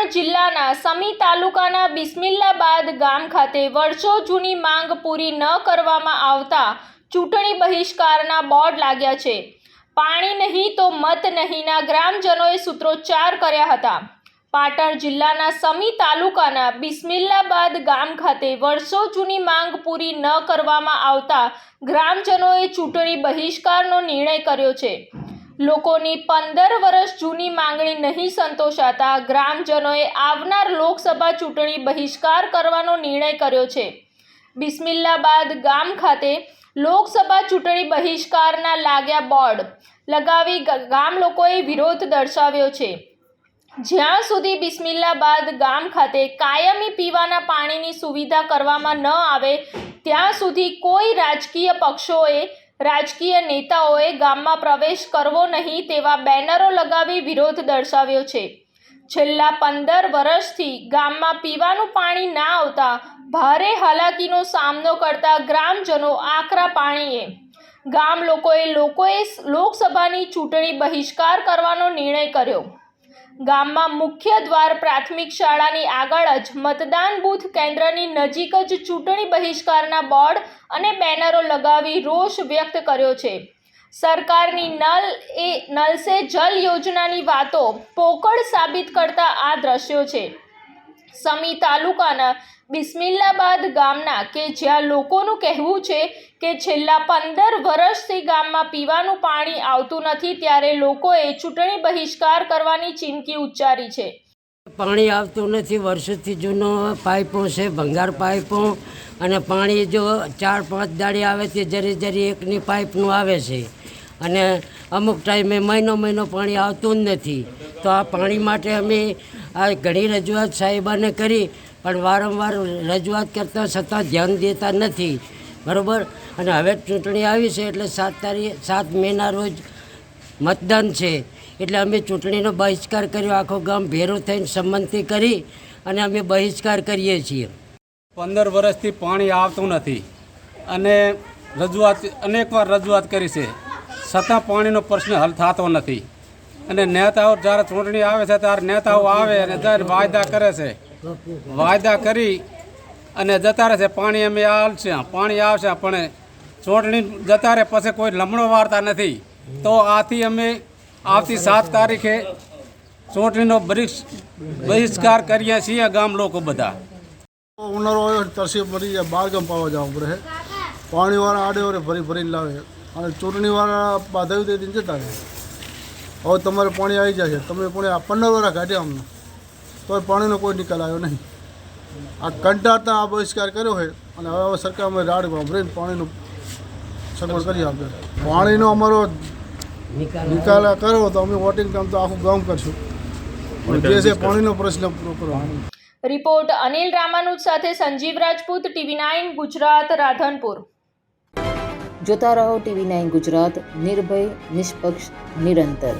પાટણ જિલ્લાના સમી તાલુકાના બિસ્મિલ્લાબાદ ગામ ખાતે વર્ષો જૂની માંગ પૂરી ન કરવામાં આવતા ચૂંટણી બહિષ્કારના બોર્ડ લાગ્યા છે। પાણી નહીં તો મત નહીંના ગ્રામજનોએ સૂત્રોચ્ચાર કર્યા હતા। પાટણ જિલ્લાના સમી તાલુકાના બિસ્મિલ્લાબાદ ગામ ખાતે વર્ષો જૂની માંગ પૂરી ન કરવામાં આવતા ગ્રામજનોએ ચૂંટણી બહિષ્કારનો નિર્ણય કર્યો છે। લોકોની 15 વર્ષ જૂની માંગણી નહીં સંતોષાતા ગ્રામજનોએ આવનાર લોકસભા ચૂંટણી બહિષ્કાર કરવાનો નિર્ણય કર્યો છે। બિસ્મિલ્લાબાદ ગામ ખાતે લોકસભા ચૂંટણી બહિષ્કારના લાગ્યા બોર્ડ લગાવી ગામ લોકોએ વિરોધ દર્શાવ્યો છે। જ્યાં સુધી બિસ્મિલ્લાબાદ ગામ ખાતે કાયમી પીવાના પાણીની સુવિધા કરવામાં ન આવે ત્યાં સુધી કોઈ રાજકીય પક્ષોએ રાજકીય નેતાઓએ ગામમાં પ્રવેશ કરવો નહીં તેવા બેનરો લગાવી વિરોધ દર્શાવ્યો છે। છેલ્લા 15 વર્ષથી ગામમાં પીવાનું પાણી ના આવતા ભારે હાલાકીનો સામનો કરતા ગ્રામજનો આકરા પાણીએ ગામ લોકોએ લોકસભાની ચૂંટણી બહિષ્કાર કરવાનો નિર્ણય કર્યો। ગામમાં મુખ્ય દ્વાર પ્રાથમિક શાળાની આગળ જ મતદાન બૂથ કેન્દ્રની નજીક જ ચૂંટણી બહિષ્કારના બોર્ડ અને બેનરો લગાવી રોષ વ્યક્ત કર્યો છે। સરકારની નલ સે જલ યોજનાની વાતો પોકળ સાબિત કરતા આ દ્રશ્યો છે। સમી તાલુકાના બિસ્મિલ્લાબાદ ગામના કે જ્યાં લોકોનું કહેવું છે કે છેલ્લા 15 વર્ષથી ગામમાં પીવાનું પાણી આવતું નથી ત્યારે લોકોએ ચૂંટણી બહિષ્કાર કરવાની ચીમકી ઉચ્ચારી છે। પાણી આવતું નથી, વર્ષોથી જૂનો પાઇપો છે, ભંગાર પાઇપો, અને પાણી જો 4-5 દાડી આવે તે જરી એકની પાઇપનું આવે છે અને અમુક ટાઈમે મહિનો પાણી આવતું જ નથી। તો આ પાણી માટે અમે આ ઘણી રજૂઆત સાહેબાને કરી પણ વારંવાર રજૂઆત કરતાં છતાં ધ્યાન દેતા નથી, બરાબર। અને હવે ચૂંટણી આવી છે એટલે 7 મેના રોજ મતદાન છે એટલે અમે ચૂંટણીનો બહિષ્કાર કર્યો। આખો ગામ ભેરો થઈને સંમતિ કરી અને અમે બહિષ્કાર કરીએ છીએ। 15 વર્ષથી પાણી આવતું નથી અને અનેકવાર રજૂઆત કરી છે છતાં પાણીનો પ્રશ્ન હલ થતો નથી। અને નેતાઓ જ્યારે ચૂંટણી આવે છે ત્યારે નેતાઓ આવે અને જ્યારે વાયદા કરે છે, વાયદા કરી અને જતા રહે છે પાણી અમે પાણી આવશે પણ ચૂંટણી જતા રહે પછી કોઈ લમણો વાળતા નથી। તો આથી અમે આવતી 7 તારીખે ચૂંટણીનો બહિષ્કાર કરીએ છીએ ગામ લોકો બધા। ઉનાળો આવ્યો તરસી ભરી જાય, બહાર ગામ પાવા જવું પડે, પાણીવાળા આડે ભરીને લાવે અને ચૂંટણીવાળા બાધાવી દે દિન જતા રહે। હવે તમારે પાણી આવી જાય છે, તમે પણ આ 15 વર્ષ કાઢ્યા અમને તો પાણીનો કોઈ નિકાલ આવ્યો નહીં। આ કંટાળતા આ બહિષ્કાર કર્યો છે અને હવે સરકાર અમે રાડ ભરીને પાણીનું સગવડ કરી આપે। પાણીનો અમારો નિકાલ કરો તો અમે વોટિંગ કામ તો આખું ગામ કરશું, જે છે પાણીનો પ્રશ્ન પૂરો કરવાનો। રિપોર્ટ અનિલ રામાનુજ સાથે સંજીવ રાજપૂત, TV9 ગુજરાત, રાધનપુર। જોતા રહો TV9 ગુજરાત, નિર્ભય, નિષ્પક્ષ, નિરંતર।